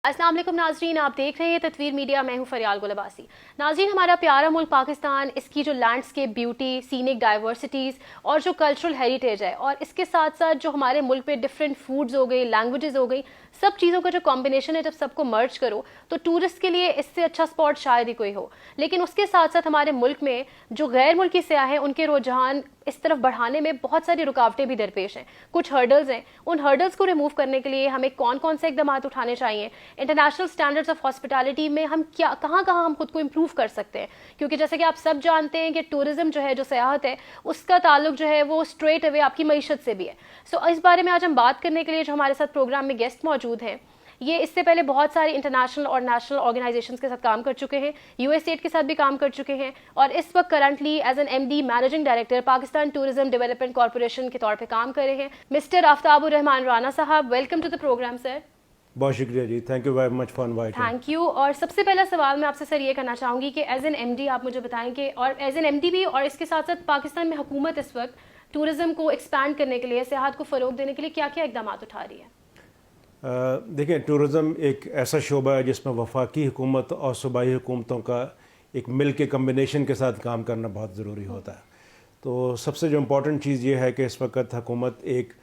السلام علیکم ناظرین، آپ دیکھ رہے ہیں تطویر میڈیا، میں ہوں فریال گل عباسی۔ ناظرین، ہمارا پیارا ملک پاکستان، اس کی جو لینڈسکیپ بیوٹی، سینک ڈائیورسٹیز اور جو کلچرل ہیریٹیج ہے، اور اس کے ساتھ ساتھ جو ہمارے ملک میں ڈفرینٹ فوڈز ہو گئی، لینگویجز ہو گئی، سب چیزوں کا جو کمبینیشن ہے، جب سب کو مرج کرو تو ٹورسٹ کے لیے اس سے اچھا اسپاٹ شاید ہی کوئی ہو۔ لیکن اس کے ساتھ ساتھ ہمارے ملک میں جو غیر ملکی سیاح ہیں، ان کے رجحان اس طرف بڑھانے میں بہت ساری رکاوٹیں بھی درپیش ہیں، کچھ ہرڈلز ہیں۔ ان ہرڈلز کو ریموو کرنے کے لیے ہمیں کون کون سے اقدامات اٹھانے چاہیے، انٹرنیشنل اسٹینڈرڈز آف ہاسپٹیلٹی میں ہم کہاں ہم خود کو امپروو کر سکتے ہیں، کیونکہ جیسے کہ آپ سب جانتے ہیں کہ ٹورزم جو ہے، جو سیاحت ہے، اس کا تعلق جو ہے وہ اسٹریٹ اوے آپ کی معیشت سے بھی ہے۔ سو اس بارے میں آج ہم بات کرنے کے لیے جو ہمارے ساتھ پروگرام میں گیسٹ موجود ہیں، یہ اس سے پہلے بہت سارے انٹرنیشنل اور نیشنل آرگنائزیشنز کے ساتھ کام کر چکے ہیں، یو ایس ایڈ کے ساتھ بھی کام کر چکے ہیں، اور اس وقت currently as an M D managing director Pakistan Tourism Development Corporation کے طور پہ کام کر رہے ہیں۔ مسٹر آفتاب الرحمان رانا صاحب، welcome to the programme sir. بہت شکریہ جی، thank you very much for inviting. Thank you. اور سب سے پہلا سوال میں آپ سے سر یہ کرنا چاہوں گی کہ ایز این ایم ڈی آپ مجھے بتائیں کہ، اور ایز این ایم ڈی بھی، اور اس کے ساتھ ساتھ پاکستان میں حکومت اس وقت ٹورزم کو ایکسپینڈ کرنے کے لیے، سیاحت کو فروغ دینے کے لیے کیا کیا اقدامات اٹھا رہی ہے؟ دیکھیں، ٹورزم ایک ایسا شعبہ ہے جس میں وفاقی حکومت اور صوبائی حکومتوں کا ایک مل کے کمبینیشن کے ساتھ کام کرنا بہت ضروری ہوتا ہے۔ تو سب سے جو امپورٹنٹ چیز یہ ہے کہ اس وقت حکومت ایک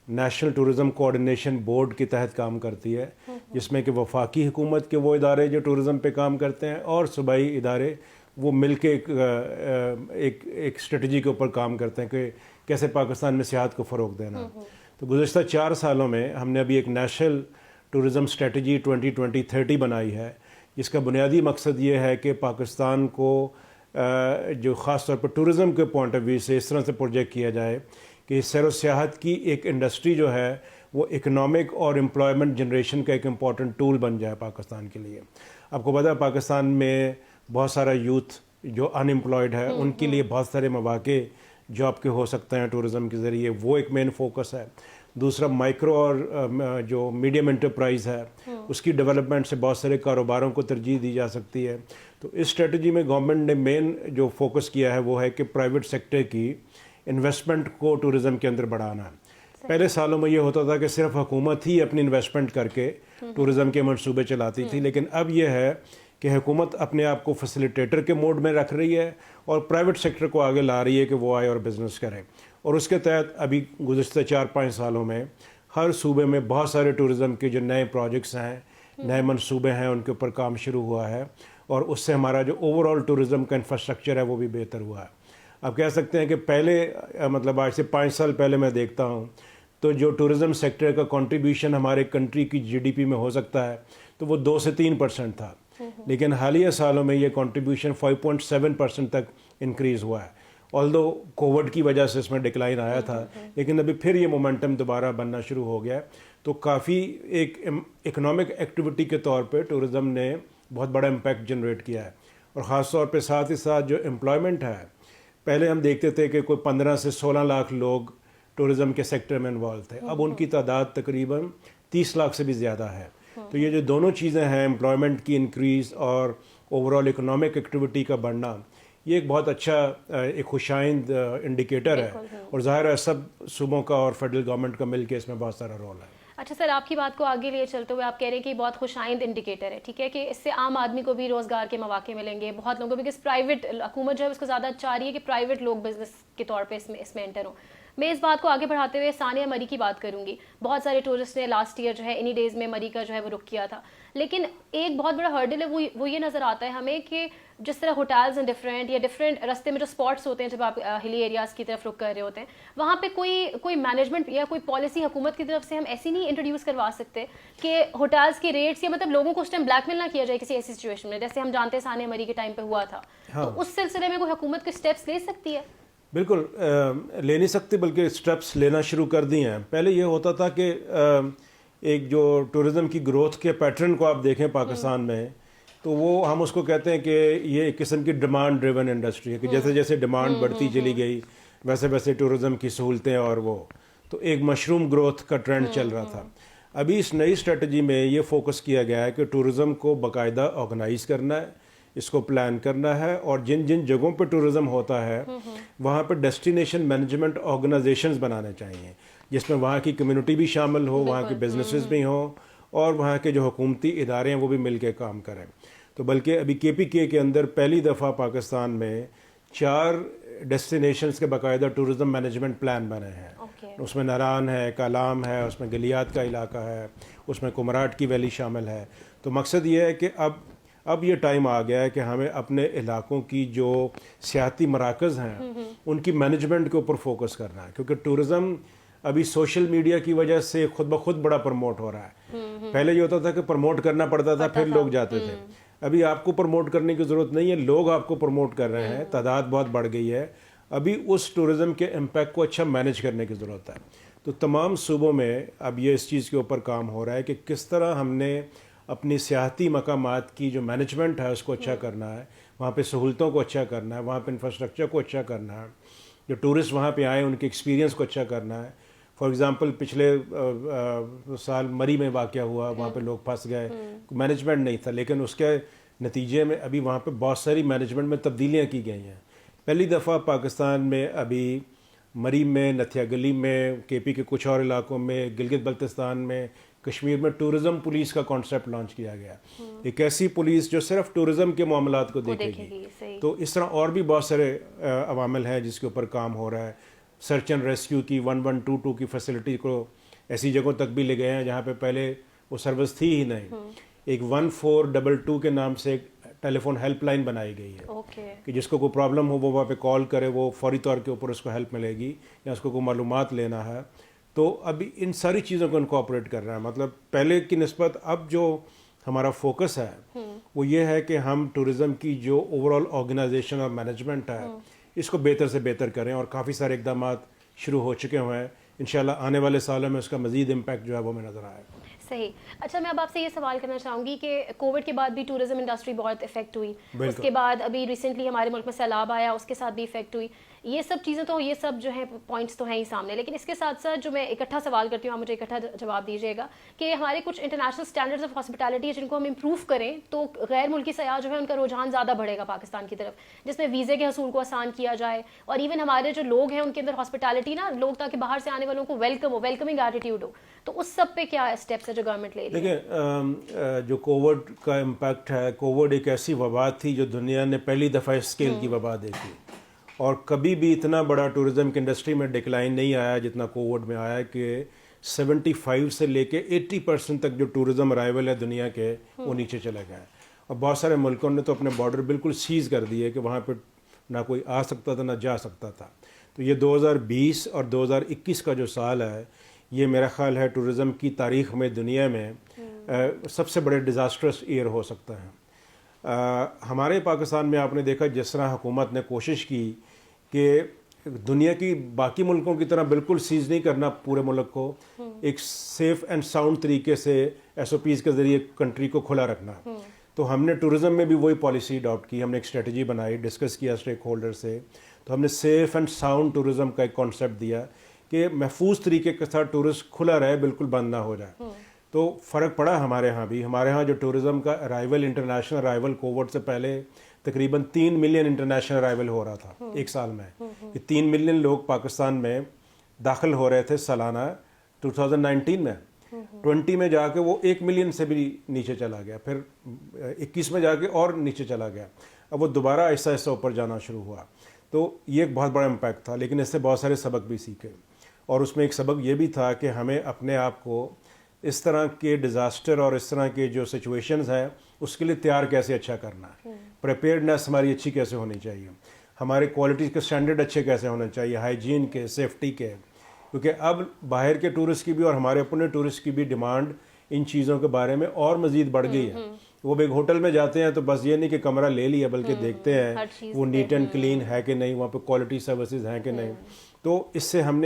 نیشنل ٹورزم کوآرڈینیشن بورڈ کے تحت کام کرتی ہے، جس میں کہ وفاقی حکومت کے وہ ادارے جو ٹورزم پہ کام کرتے ہیں اور صوبائی ادارے وہ مل کے ایک اسٹریٹجی کے اوپر کام کرتے ہیں کہ کیسے پاکستان میں سیاحت کو فروغ دینا۔ تو گزشتہ 4 سالوں میں ہم نے ابھی ایک نیشنل ٹورزم اسٹریٹجی 2020-30 بنائی ہے، جس کا بنیادی مقصد یہ ہے کہ پاکستان کو جو خاص طور پر ٹورزم کے پوائنٹ آف ویو سے اس طرح سے پروجیکٹ کیا جائے کہ سیر و سیاحت کی ایک انڈسٹری جو ہے وہ اکنامک اور امپلائمنٹ جنریشن کا ایک امپورٹنٹ ٹول بن جائے پاکستان کے لیے۔ آپ کو پتہ ہے پاکستان میں بہت سارا یوتھ جو ان امپلائڈ ہے، ان کے لیے بہت سارے مواقع جاب کے ہو سکتے ہیں ٹورزم کے ذریعے، وہ ایک مین فوکس ہے۔ دوسرا مائکرو اور جو میڈیم انٹرپرائز ہے، اس کی ڈیولپمنٹ سے بہت سارے کاروباروں کو ترجیح دی جا سکتی ہے۔ تو اس اسٹریٹجی میں گورنمنٹ نے مین جو فوکس کیا ہے وہ ہے کہ پرائیویٹ سیکٹر کی انویسٹمنٹ کو ٹورزم کے اندر بڑھانا ہے۔ پہلے سالوں میں یہ ہوتا تھا کہ صرف حکومت ہی اپنی انویسٹمنٹ کر کے ٹورزم کے منصوبے چلاتی تھی، لیکن اب یہ ہے کہ حکومت اپنے آپ کو فیسیلیٹیٹر کے موڈ میں رکھ رہی ہے اور پرائیویٹ سیکٹر کو آگے لا رہی ہے کہ وہ آئے اور بزنس کرے۔ اور اس کے تحت ابھی گزشتہ 4-5 سالوں میں ہر صوبے میں بہت سارے ٹورزم کے جو نئے پروجیکٹس ہیں، نئے منصوبے ہیں، ان کے اوپر کام شروع ہوا ہے، اور اس سے ہمارا جو اوور آل ٹورزم کا انفراسٹرکچر ہے وہ بھی بہتر ہوا ہے۔ آپ کہہ سکتے ہیں کہ پہلے مطلب آج سے 5 سال پہلے میں دیکھتا ہوں تو جو ٹورزم سیکٹر کا کنٹریبیوشن ہمارے کنٹری کی جی ڈی پی میں ہو سکتا ہے تو وہ 2 سے 3% تھا، لیکن حالیہ سالوں میں یہ کنٹریبیوشن 5.7% تک انکریز ہوا ہے۔ آلدو کووڈ کی وجہ سے اس میں ڈکلائن آیا تھا، لیکن ابھی پھر یہ مومنٹم دوبارہ بننا شروع ہو گیا ہے۔ تو کافی ایک اکنامک ایکٹیویٹی کے طور پہ ٹورزم نے بہت بڑا امپیکٹ جنریٹ کیا ہے، اور خاص طور پہ ساتھ ہی ساتھ جو امپلائمنٹ ہے، پہلے ہم دیکھتے تھے کہ کوئی 15 سے 16 لاکھ لوگ ٹورزم کے سیکٹر میں انوالو تھے، اب ان کی تعداد تقریباً 30 لاکھ سے بھی زیادہ ہے۔ تو یہ جو دونوں چیزیں ہیں، امپلائمنٹ کی انکریز اور اوور آل اکنامک ایکٹیویٹی کا بڑھنا، یہ ایک بہت اچھا ایک خوشائند انڈیکیٹر ہے، اور ظاہر ہے سب صوبوں کا اور فیڈرل گورنمنٹ کا مل کے اس میں بہت سارا رول ہے۔ اچھا سر، آپ کی بات کو آگے لیے چلتے ہوئے آپ کہہ رہے ہیں کہ یہ بہت خوشائند انڈیکیٹر ہے، ٹھیک ہے، کہ اس سے عام آدمی کو بھی روزگار کے مواقع ملیں گے، بہت لوگوں کو، بیکاز پرائیویٹ حکومت جو ہے اس کو زیادہ چاہ رہی ہے کہ پرائیویٹ لوگ بزنس کے طور پہ اس میں انٹر ہوں۔ میں اس بات کو آگے بڑھاتے ہوئے ثانیہ مری کی بات کروں گی۔ بہت سارے ٹورسٹ نے لاسٹ ایئر جو ہے انہی ڈیز میں مری کا جو ہے وہ رخ کیا تھا، لیکن ایک بہت بڑا ہرڈل ہے وہ یہ نظر آتا ہے ہمیں کہ جس طرح ہوٹلز ہیں ڈفرینٹ، یا ڈفرینٹ رستے میں جو اسپاٹس ہوتے ہیں جب آپ ہلی ایریاز کی طرف رخ کر رہے ہوتے ہیں، وہاں پہ کوئی مینجمنٹ یا کوئی پالیسی حکومت کی طرف سے ہم ایسی نہیں انٹروڈیوس کروا سکتے کہ ہوٹلز کے ریٹس، یا مطلب لوگوں کو اس ٹائم بلیک میل نہ کیا جائے کسی ایسی سچویشن میں، جیسے ہم جانتے ہیں ثانیہ مری کے ٹائم پہ ہوا تھا۔ تو اس سلسلے میں کوئی حکومت کے اسٹیپس لے سکتی ہے؟ بالکل لے نہیں سکتی، بلکہ اسٹیپس لینا شروع کر دی ہیں۔ پہلے یہ ہوتا تھا کہ ایک جو ٹورزم کی گروتھ کے پیٹرن کو آپ دیکھیں پاکستان میں، تو وہ ہم اس کو کہتے ہیں کہ یہ ایک قسم کی ڈیمانڈ ڈریون انڈسٹری ہے، کہ جیسے جیسے ڈیمانڈ بڑھتی چلی گئی ویسے ویسے ٹورزم کی سہولتیں اور وہ تو ایک مشروم گروتھ کا ٹرینڈ چل رہا تھا۔ ابھی اس نئی اسٹریٹجی میں یہ فوکس کیا گیا ہے کہ ٹورزم کو باقاعدہ آرگنائز کرنا ہے، اس کو پلان کرنا ہے، اور جن جن جگہوں پہ ٹورزم ہوتا ہے وہاں پہ ڈیسٹینیشن مینجمنٹ آرگنائزیشنز بنانے چاہیے، جس میں وہاں کی کمیونٹی بھی شامل ہو، وہاں کے بزنسز بھی ہوں، اور وہاں کے جو حکومتی ادارے ہیں وہ بھی مل کے کام کریں. تو بلکہ ابھی KPK کے اندر پہلی دفعہ پاکستان میں 4 ڈیسٹینیشنز کے باقاعدہ ٹورزم مینجمنٹ پلان بنے ہیں. اس میں ناران ہے, کالام ہے, اس میں گلیات کا علاقہ ہے, اس میں کمراٹ کی ویلی شامل ہے. تو مقصد یہ ہے کہ اب یہ ٹائم آ گیا ہے کہ ہمیں اپنے علاقوں کی جو سیاحتی مراکز ہیں ان کی مینجمنٹ کے اوپر فوکس کرنا ہے, کیونکہ ٹورزم ابھی سوشل میڈیا کی وجہ سے خود بخود بڑا پروموٹ ہو رہا ہے. پہلے یہ ہوتا تھا کہ پروموٹ کرنا پڑتا تھا پھر لوگ جاتے تھے. ابھی آپ کو پروموٹ کرنے کی ضرورت نہیں ہے, لوگ آپ کو پروموٹ کر رہے ہیں, تعداد بہت بڑھ گئی ہے. ابھی اس ٹورزم کے امپیکٹ کو اچھا مینج کرنے کی ضرورت ہے. تو تمام صوبوں میں اب یہ اس چیز کے اوپر کام ہو رہا ہے کہ کس طرح ہم نے اپنی سیاحتی مقامات کی جو مینجمنٹ ہے اس کو اچھا کرنا ہے, وہاں پہ سہولتوں کو اچھا کرنا ہے, وہاں پہ انفراسٹرکچر کو اچھا کرنا ہے, جو ٹورسٹ وہاں پہ آئیں ان کے ایکسپیرینس کو اچھا کرنا ہے. فار ایگزامپل پچھلے سال مری میں واقعہ ہوا, وہاں پہ لوگ پھنس گئے, مینجمنٹ نہیں تھا, لیکن اس کے نتیجے میں ابھی وہاں پہ بہت ساری مینجمنٹ میں تبدیلیاں کی گئی ہیں. پہلی دفعہ پاکستان میں ابھی مری میں, نتھیا گلی میں, KP کے کچھ اور علاقوں میں, گلگت بلتستان میں, کشمیر میں ٹورزم پولیس کا کانسیپٹ لانچ کیا گیا. ایک ایسی پولیس جو صرف ٹورزم کے معاملات کو دیکھے گی. تو اس طرح اور بھی بہت سارے عوامل ہیں جس کے اوپر کام ہو رہا ہے. سرچ اینڈ ریسکیو کی 1122 کی فیسلٹی کو ایسی جگہوں تک بھی لے گئے ہیں جہاں پہ پہلے وہ سروس تھی ہی نہیں. ایک 1422 کے نام سے ایک ٹیلی فون ہیلپ لائن بنائی گئی ہے کہ جس کو کوئی پرابلم ہو وہ وہاں پہ کال کرے, وہ فوری طور کے اوپر اس کو ہیلپ ملے گی, یا اس کو کوئی معلومات لینا ہے. تو ابھی ان ساری چیزوں کو انکارپوریٹ کر رہا ہے. مطلب پہلے کی نسبت اب جو ہمارا فوکس ہے وہ یہ ہے کہ ہم ٹورزم کی جو اوور آل آرگنائزیشن اور مینجمنٹ ہے اس کو بہتر سے بہتر کریں, اور کافی سارے اقدامات شروع ہو چکے ہوئے ہیں. انشاءاللہ آنے والے سالوں میں اس کا مزید امپیکٹ جو ہے وہ ہمیں نظر آئے گا. صحیح. اچھا, میں اب آپ سے یہ سوال کرنا چاہوں گی کہ کووڈ کے بعد بھی ٹورزم انڈسٹری بہت افیکٹ ہوئی, اس کے بعد ابھی ریسنٹلی ہمارے ملک میں سیلاب آیا, اس کے ساتھ بھی افیکٹ ہوئی. یہ سب چیزیں تو, یہ سب جو ہیں پوائنٹس تو ہیں ہی سامنے, لیکن اس کے ساتھ ساتھ جو میں اکٹھا سوال کرتی ہوں, آپ مجھے اکٹھا جواب دیجیے گا کہ ہمارے کچھ انٹرنیشنل اسٹینڈرڈز آف ہاسپٹیلٹی جن کو ہم امپروو کریں تو غیر ملکی سیاح جو ہے ان کا رجحان زیادہ بڑھے گا پاکستان کی طرف, جس میں ویزے کے حصول کو آسان کیا جائے, اور ایون ہمارے جو لوگ ہیں ان کے اندر ہاسپٹیلٹی نا, لوگ تاکہ باہر سے آنے والوں کو ویلکم ہو, ویلکمنگ ایٹیٹیوڈ ہو. تو اس سب پہ کیا اسٹیپس ہے جو گورنمنٹ لے رہی ہے؟ دیکھیں, جو کووڈ کا امپیکٹ ہے, کووڈ ایک ایسی وبا تھی جو دنیا نے پہلی دفعہ اسکیل کی وبا دیکھی, اور کبھی بھی اتنا بڑا ٹورزم کی انڈسٹری میں ڈکلائن نہیں آیا جتنا کووڈ میں آیا, کہ 75 سے لے کے 80% تک جو ٹورزم ارائیول ہے دنیا کے وہ نیچے چلے گئے. اور بہت سارے ملکوں نے تو اپنے بارڈر بالکل سیز کر دیے کہ وہاں پہ نہ کوئی آ سکتا تھا نہ جا سکتا تھا. تو یہ 2020 اور 2021 کا جو سال ہے یہ میرا خیال ہے ٹورزم کی تاریخ میں دنیا میں سب سے بڑے ڈیزاسٹرس ایئر ہو سکتا ہے. ہمارے پاکستان میں آپ نے دیکھا جس طرح حکومت نے کوشش کی کہ دنیا کی باقی ملکوں کی طرح بالکل سیز نہیں کرنا پورے ملک کو, ایک سیف اینڈ ساؤنڈ طریقے سے SOPs کے ذریعے کنٹری کو کھلا رکھنا. تو ہم نے ٹورزم میں بھی وہی پالیسی اڈاپٹ کی, ہم نے ایک اسٹریٹجی بنائی, ڈسکس کیا اسٹیک ہولڈر سے. تو ہم نے سیف اینڈ ساؤنڈ ٹورزم کا ایک کانسیپٹ دیا کہ محفوظ طریقے کے ساتھ ٹورسٹ کھلا رہے, بالکل بند نہ ہو جائے. تو فرق پڑا ہمارے ہاں بھی. ہمارے ہاں جو ٹورزم کا ارائیول, انٹرنیشنل ارائیول کووڈ سے پہلے تقریباً 3 ملین انٹرنیشنل ارائیول ہو رہا تھا ایک سال میں. یہ 3 ملین لوگ پاکستان میں داخل ہو رہے تھے سالانہ 2019 میں. 20 میں جا کے وہ 1 ملین سے بھی نیچے چلا گیا, پھر 21 میں جا کے اور نیچے چلا گیا, اب وہ دوبارہ ایسا ایسا اوپر جانا شروع ہوا. تو یہ ایک بہت بڑا امپیکٹ تھا, لیکن اس سے بہت سارے سبق بھی سیکھے. اور اس میں ایک سبق یہ بھی تھا کہ ہمیں اپنے آپ کو اس طرح کے ڈیزاسٹر اور اس طرح کے جو سچویشنز ہیں اس کے لیے تیار کیسے اچھا کرنا ہے, پریپیئرڈنیس ہماری اچھی کیسے ہونی چاہیے, ہمارے کوالٹی کے اسٹینڈرڈ اچھے کیسے ہونے چاہیے, ہائیجین کے, سیفٹی کے. کیونکہ اب باہر کے ٹورسٹ کی بھی اور ہمارے اپنے ٹورسٹ کی بھی ڈیمانڈ ان چیزوں کے بارے میں اور مزید بڑھ گئی ہے. وہ ایک ہوٹل میں جاتے ہیں تو بس یہ نہیں کہ کمرہ لے لیا, بلکہ دیکھتے ہیں وہ نیٹ اینڈ کلین ہے کہ نہیں, وہاں پہ کوالٹی سروسز ہیں کہ نہیں. تو اس سے ہم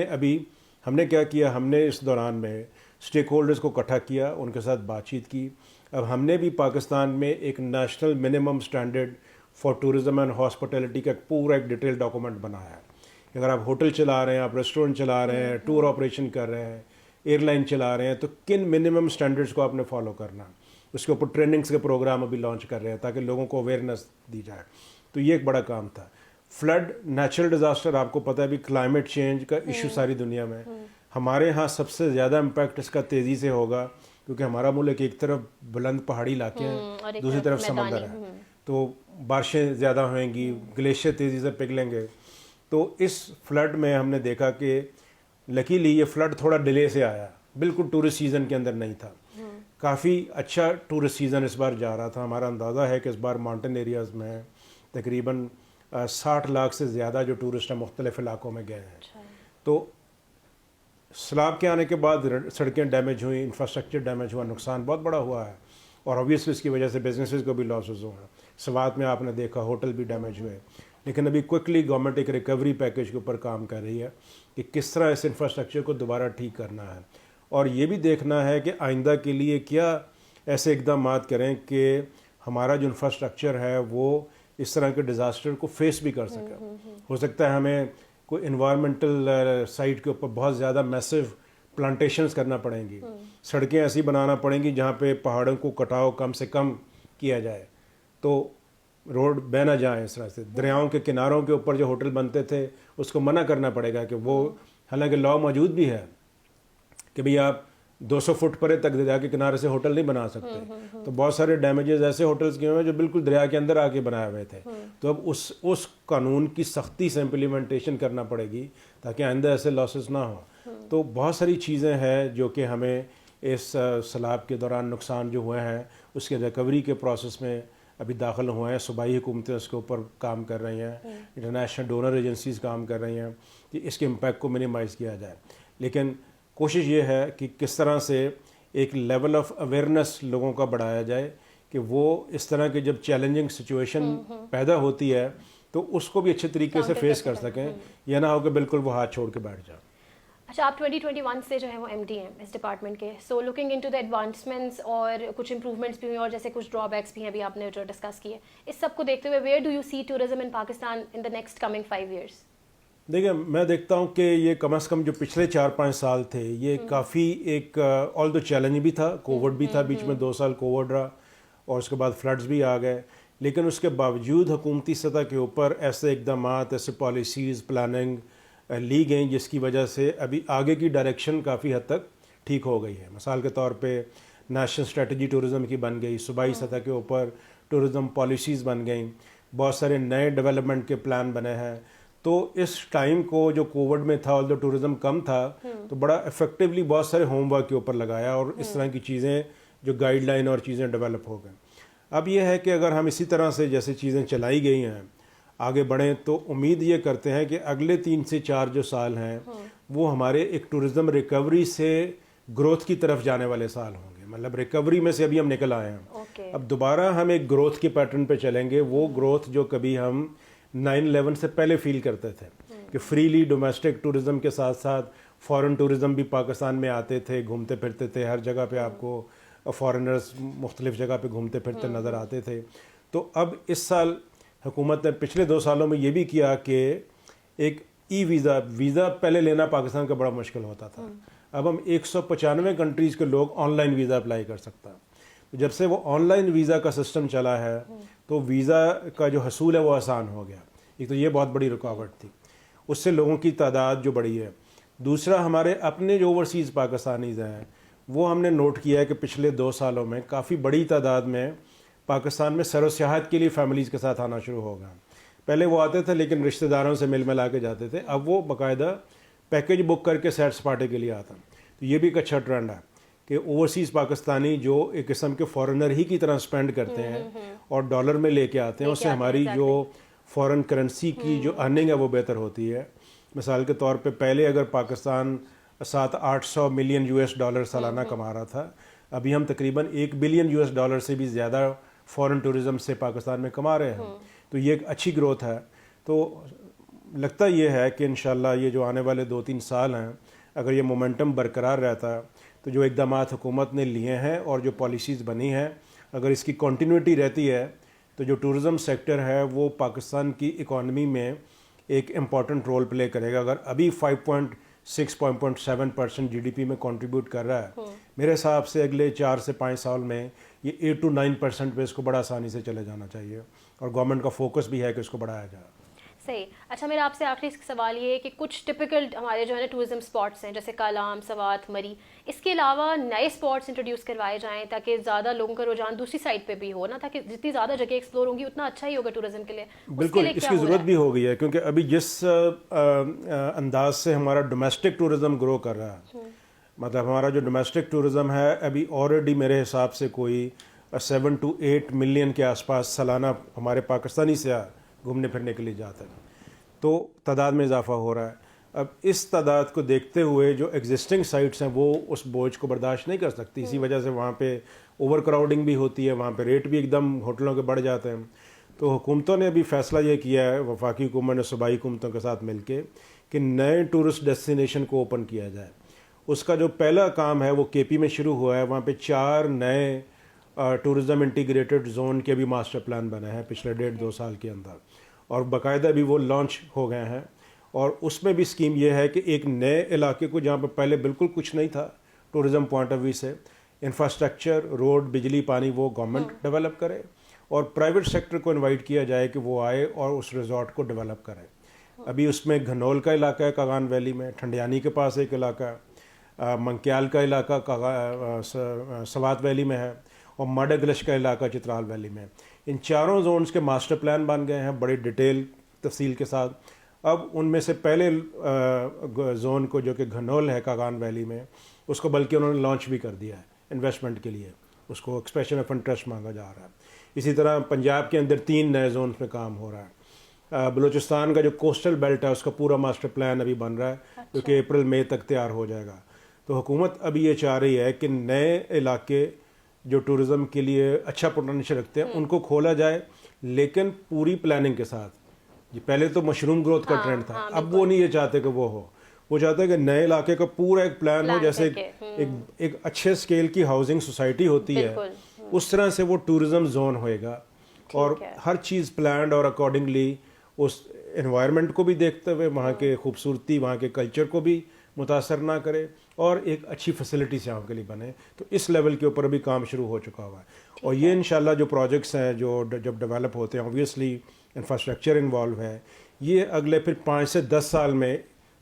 نے کیا کیا, ہم نے اس دوران میں اسٹیک ہولڈرز کو اکٹھا کیا, ان کے ساتھ بات چیت کی. اب ہم نے بھی پاکستان میں ایک national minimum standard for tourism and hospitality کا پورا ایک ڈیٹیل ڈاکومنٹ بنایا ہے. اگر آپ ہوٹل چلا رہے ہیں, آپ ریسٹورینٹ چلا رہے ہیں, ٹور آپریشن کر رہے ہیں, ایئر لائن چلا رہے ہیں, تو کن منیمم سٹینڈرڈز کو آپ نے فالو کرنا. اس کے اوپر ٹریننگز کے پروگرام ابھی لانچ کر رہے ہیں تاکہ لوگوں کو اویئرنیس دی جائے. تو یہ ایک بڑا کام تھا. فلڈ, نیچرل ڈیزاسٹر, آپ کو پتہ ہے ابھی کلائمیٹ چینج کا ایشو ساری دنیا میں. ہمارے ہاں سب سے زیادہ امپیکٹ اس کا تیزی سے ہوگا کیونکہ ہمارا ملک ایک طرف بلند پہاڑی علاقے ہیں، دوسری طرف سمندر ہے، تو بارشیں زیادہ ہوئیں گی، گلیشیئر تیزی سے پگھلیں گے. تو اس فلڈ میں ہم نے دیکھا کہ لکیلی یہ فلڈ تھوڑا ڈیلے سے آیا، بالکل ٹورسٹ سیزن کے اندر نہیں تھا. کافی اچھا ٹورسٹ سیزن اس بار جا رہا تھا. ہمارا اندازہ ہے کہ اس بار ماؤنٹین ایریاز میں تقریباً 60 لاکھ سے زیادہ جو ٹورسٹ ہیں مختلف علاقوں میں گئے ہیں. تو سیلاب کے آنے کے بعد سڑکیں ڈیمیج ہوئیں، انفراسٹرکچر ڈیمیج ہوا، نقصان بہت بڑا ہوا ہے، اور اوبیسلی اس کی وجہ سے بزنسز کو بھی لاسز ہوئے ہیں. سوات میں آپ نے دیکھا ہوٹل بھی ڈیمیج ہوئے. لیکن ابھی کوئکلی گورنمنٹ ایک ریکوری پیکیج کے اوپر کام کر رہی ہے کہ کس طرح اس انفراسٹرکچر کو دوبارہ ٹھیک کرنا ہے، اور یہ بھی دیکھنا ہے کہ آئندہ کے لیے کیا ایسے اقدامات کریں کہ ہمارا جو انفراسٹرکچر ہے وہ اس طرح کے ڈیزاسٹر کو فیس بھی کر سکے. ہو سکتا ہے ہمیں کوئی انوائرمنٹل سائٹ کے اوپر بہت زیادہ میسو پلانٹیشنز کرنا پڑیں گی، سڑکیں ایسی بنانا پڑیں گی جہاں پہ پہاڑوں کو کٹاؤ کم سے کم کیا جائے، تو روڈ بہ نہ جائیں. اس طرح سے دریاؤں کے کناروں کے اوپر جو ہوٹل بنتے تھے اس کو منع کرنا پڑے گا کہ وہ، حالانکہ لا موجود بھی ہے کہ بھئی آپ 200 فٹ پرے تک دریا کے کنارے سے ہوٹل نہیں بنا سکتے. تو بہت سارے ڈیمیجز ایسے ہوٹلز کیے ہوئے ہیں جو بالکل دریا کے اندر آ کے بنائے ہوئے تھے. تو اب اس قانون کی سختی سے امپلیمنٹیشن کرنا پڑے گی تاکہ آئندہ ایسے لاسز نہ ہوں. تو بہت ساری چیزیں ہیں جو کہ ہمیں اس سیلاب کے دوران نقصان جو ہوئے ہیں اس کے ریکوری کے پروسیس میں ابھی داخل ہوئے ہیں. صوبائی حکومتیں اس کے اوپر کام کر رہی ہیں، انٹرنیشنل ڈونر ایجنسیز کام کر رہی ہیں کہ اس کے امپیکٹ کو منیمائز کیا جائے. لیکن کوشش یہ ہے کہ کس طرح سے ایک لیول آف اویئرنیس لوگوں کا بڑھایا جائے کہ وہ اس طرح کے جب چیلنجنگ سچویشن پیدا ہوتی ہے تو اس کو بھی اچھے طریقے سے فیس کر سکیں، یہ نہ ہو کہ بالکل وہ ہاتھ چھوڑ کے بیٹھ جائیں. اچھا، آپ 2021 سے جو ہے وہ ایم ڈی ہیں اس ڈپارٹمنٹ کے. So looking into the advancements اور کچھ امپروومنٹس بھی ہوئی اور جیسے کچھ ڈرا بیکس بھی ہیں ابھی آپ نے جو ڈسکس کیے، اس سب کو دیکھتے ہوئے where do you see tourism in Pakistan in the next coming 5 years? دیکھیں، میں دیکھتا ہوں کہ یہ کم از کم جو پچھلے 4-5 سال تھے یہ کافی ایک آل دو چیلنج بھی تھا، کووڈ بھی تھا، بیچ میں 2 سال کووڈ رہا اور اس کے بعد فلڈز بھی آ گئے. لیکن اس کے باوجود حکومتی سطح کے اوپر ایسے اقدامات، ایسے پالیسیز، پلاننگ لی گئیں جس کی وجہ سے ابھی آگے کی ڈائریکشن کافی حد تک ٹھیک ہو گئی ہے. مثال کے طور پہ نیشنل اسٹریٹجی ٹورزم کی بن گئی، صوبائی سطح کے اوپر ٹورزم پالیسیز بن گئیں، بہت سارے نئے ڈیولپمنٹ کے پلان بنے ہیں. تو اس ٹائم کو جو کووڈ میں تھا اور جو ٹورزم کم تھا تو بڑا افیکٹولی بہت سارے ہوم ورک کے اوپر لگایا اور اس طرح کی چیزیں جو گائیڈ لائن اور چیزیں ڈیولپ ہو گئیں. اب یہ ہے کہ اگر ہم اسی طرح سے جیسے چیزیں چلائی گئی ہیں آگے بڑھیں تو امید یہ کرتے ہیں کہ اگلے 3 سے 4 جو سال ہیں وہ ہمارے ایک ٹورزم ریکوری سے گروتھ کی طرف جانے والے سال ہوں گے. مطلب ریکوری میں سے ابھی ہم نکل آئے ہیں، اب دوبارہ ہم ایک گروتھ کے پیٹرن پہ چلیں گے. وہ گروتھ جو کبھی ہم 9/11 سے پہلے فیل کرتے تھے کہ فریلی ڈومیسٹک ٹورزم کے ساتھ ساتھ فارن ٹورزم بھی پاکستان میں آتے تھے، گھومتے پھرتے تھے. ہر جگہ پہ آپ کو فارنرز مختلف جگہ پہ گھومتے پھرتے نظر آتے تھے. تو اب اس سال حکومت نے پچھلے 2 سالوں میں یہ بھی کیا کہ ایک ای ویزا پہلے لینا پاکستان کا بڑا مشکل ہوتا تھا، اب ہم 195 کنٹریز کے لوگ آن لائن ویزا اپلائی کر سکتا. جب سے وہ آن لائن ویزا کا سسٹم چلا ہے تو ویزا کا جو حصول ہے وہ آسان ہو گیا. ایک تو یہ بہت بڑی رکاوٹ تھی، اس سے لوگوں کی تعداد جو بڑی ہے. دوسرا، ہمارے اپنے جو اوورسیز پاکستانیز ہیں وہ ہم نے نوٹ کیا ہے کہ پچھلے 2 سالوں میں کافی بڑی تعداد میں پاکستان میں سیر و سیاحت کے لیے فیملیز کے ساتھ آنا شروع ہو گئے. پہلے وہ آتے تھے لیکن رشتہ داروں سے مل ملا کے جاتے تھے، اب وہ باقاعدہ پیکیج بک کر کے سیر سپاٹے کے لیے آتا. تو یہ بھی ایک اچھا ٹرینڈ ہے کہ اوورسیز پاکستانی جو ایک قسم کے فارنر ہی کی طرح اسپینڈ کرتے ہیں اور ڈالر میں لے کے آتے ہیں، اس سے ہماری جو فارن کرنسی کی جو ارننگ ہے وہ بہتر ہوتی ہے. مثال کے طور پہ پہلے اگر پاکستان 700-800 ملین $US سالانہ کما رہا تھا، ابھی ہم تقریباً $1 بلین سے بھی زیادہ فارن ٹورزم سے پاکستان میں کما رہے ہیں. تو یہ ایک اچھی گروتھ ہے. تو لگتا یہ ہے کہ انشاءاللہ یہ جو آنے والے 2-3 سال ہیں اگر یہ مومنٹم برقرار رہتا ہے تو جو اقدامات حکومت نے لیے ہیں اور جو پالیسیز بنی ہیں اگر اس کی کنٹینیوٹی رہتی ہے تو جو ٹورزم سیکٹر ہے وہ پاکستان کی اکانومی میں ایک امپورٹنٹ رول پلے کرے گا. اگر ابھی 5.6-5.7% GDP میں کنٹریبیوٹ کر رہا ہے، میرے حساب سے اگلے 4 سے 5 سال میں یہ 8-9% پہ اس کو بڑا آسانی سے چلے جانا چاہیے اور گورنمنٹ کا فوکس بھی ہے کہ اس کو بڑھایا جائے. صحیح. اچھا، میرا آپ سے آخری سوال یہ ہے کہ کچھ ٹپکل ہمارے جو ہے نا ٹورزم اسپاٹس ہیں جیسے کالام، سوات، مری، اس کے علاوہ نئے اسپاٹس انٹروڈیوس کروائے جائیں تاکہ زیادہ لوگوں کا رجحان دوسری سائڈ پہ بھی ہو نا, تاکہ جتنی زیادہ جگہ ایکسپلور ہوں گی اتنا اچھا ہی ہوگا ٹورزم کے لیے. بالکل اس کی ضرورت بھی ہو گئی ہے, کیونکہ ابھی جس انداز سے ہمارا ڈومیسٹک ٹورزم گرو کر رہا ہے, مطلب ہمارا جو ڈومیسٹک ٹورزم ہے ابھی آلریڈی میرے حساب سے کوئی 7 to 8 ملین کے آس پاس سالانہ ہمارے پاکستانی سیاح گھومنے پھرنے کے لیے جاتے ہیں, تو تعداد میں اضافہ ہو رہا ہے. اب اس تعداد کو دیکھتے ہوئے جو ایگزسٹنگ سائٹس ہیں وہ اس بوجھ کو برداشت نہیں کر سکتی, اسی وجہ سے وہاں پہ اوور کراؤڈنگ بھی ہوتی ہے, وہاں پہ ریٹ بھی ایک دم ہوٹلوں کے بڑھ جاتے ہیں. تو حکومتوں نے ابھی فیصلہ یہ کیا ہے, وفاقی حکومت نے صوبائی حکومتوں کے ساتھ مل کے, کہ نئے ٹورسٹ ڈیسٹینیشن کو اوپن کیا جائے. اس کا جو پہلا کام ہے وہ کے پی میں شروع ہوا ہے. وہاں پہ 4 نئے ٹورزم انٹیگریٹڈ زون کے بھی ماسٹر پلان بنے ہیں پچھلے 1.5-2 سال کے اندر, اور باقاعدہ بھی وہ لانچ ہو گئے ہیں. اور اس میں بھی اسکیم یہ ہے کہ ایک نئے علاقے کو جہاں پہ پہلے بالکل کچھ نہیں تھا ٹورزم پوائنٹ آف ویو سے, انفراسٹرکچر, روڈ, بجلی, پانی وہ گورنمنٹ ڈیولپ کرے, اور پرائیویٹ سیکٹر کو انوائٹ کیا جائے کہ وہ آئے اور اس ریزورٹ کو ڈیولپ کرے. ابھی اس میں گھنول کا علاقہ ہے کاغان ویلی میں, ٹھنڈیانی کے پاس ایک علاقہ ہے, منکیال کا علاقہ سوات ویلی میں ہے, اور ماڈا گلش کا علاقہ چترال ویلی میں. ان 4 زونز کے ماسٹر پلان بن گئے ہیں بڑی ڈیٹیل تفصیل کے ساتھ. اب ان میں سے پہلے زون کو جو کہ گھنول ہے کاغان ویلی میں, اس کو بلکہ انہوں نے لانچ بھی کر دیا ہے انویسٹمنٹ کے لیے, اس کو ایکسپریشن آف انٹرسٹ مانگا جا رہا ہے. اسی طرح پنجاب کے اندر 3 نئے زونز میں کام ہو رہا ہے. بلوچستان کا جو کوسٹل بیلٹ ہے اس کا پورا ماسٹر پلان ابھی بن رہا ہے, جو کہ اپریل مئی تک تیار ہو جائے گا. تو حکومت ابھی یہ چاہ رہی ہے کہ نئے علاقے جو ٹورزم کے لیے اچھا پوٹینشیل رکھتے ہیں ان کو کھولا جائے, لیکن پوری پلاننگ کے ساتھ. یہ پہلے تو مشروم گروتھ کا ٹرینڈ تھا, اب وہ نہیں یہ چاہتے کہ وہ ہو, وہ چاہتے ہیں کہ نئے علاقے کا پورا ایک پلان ہو, جیسے ایک اچھے اسکیل کی ہاؤسنگ سوسائٹی ہوتی ہے اس طرح سے وہ ٹورزم زون ہوئے گا, اور ہر چیز پلانڈ اور اکارڈنگلی اس انوائرمنٹ کو بھی دیکھتے ہوئے وہاں کے خوبصورتی, وہاں کے کلچر کو بھی متاثر نہ کرے, اور ایک اچھی فیسلٹی سیاحوں کے لیے بنے. تو اس لیول کے اوپر بھی کام شروع ہو چکا ہوا ہے, اور یہ انشاءاللہ جو پروجیکٹس ہیں جو جب ڈیولپ ہوتے ہیں, اوبویسلی انفراسٹرکچر انوالو ہے, یہ اگلے پھر 5 سے 10 سال میں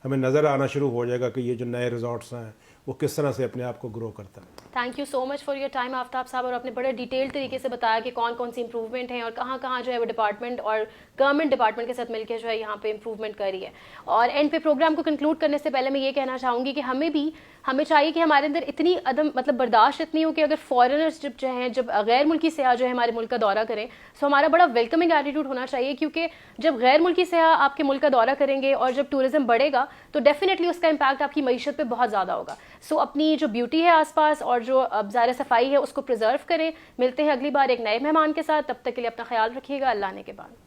ہمیں نظر آنا شروع ہو جائے گا کہ یہ جو نئے ریزورٹس ہیں وہ کس طرح سے اپنے آپ کو گرو کرتا ہے. Thank you so much for your time Aftab صاحب, اور آپ نے بڑے ڈیٹیل طریقے سے بتایا کہ کون کون سی امپروومنٹ ہیں اور کہاں کہاں جو ہے وہ ڈپارٹمنٹ اور گورنمنٹ ڈپارٹمنٹ کے ساتھ مل کے جو ہے یہاں پہ امپروومنٹ کر رہی ہے. اور اینڈ پہ پروگرام کو کنکلوڈ کرنے سے پہلے میں یہ کہنا چاہوں گی کہ ہمیں چاہیے کہ ہمارے اندر اتنی عدم مطلب برداشت اتنی ہو کہ اگر فارنرز جب غیر ملکی سیاح جو ہے ہمارے ملک کا دورہ کریں, سو ہمارا بڑا ویلکمنگ ایٹیٹیوڈ ہونا چاہیے, کیونکہ جب غیر ملکی سیاح آپ کے ملک کا دورہ کریں گے اور جب ٹورزم بڑھے گا تو ڈیفینیٹلی اس کا امپیکٹ آپ کی معیشت پہ بہت زیادہ ہوگا. سو اپنی جو بیوٹی ہے آس پاس اور جو ظاہر صفائی ہے اس کو پرزرو کریں. ملتے ہیں اگلی بار ایک نئے مہمان کے ساتھ, تب تک کے لیے اپنا خیال رکھیے گا. اللہ نے کے بعد.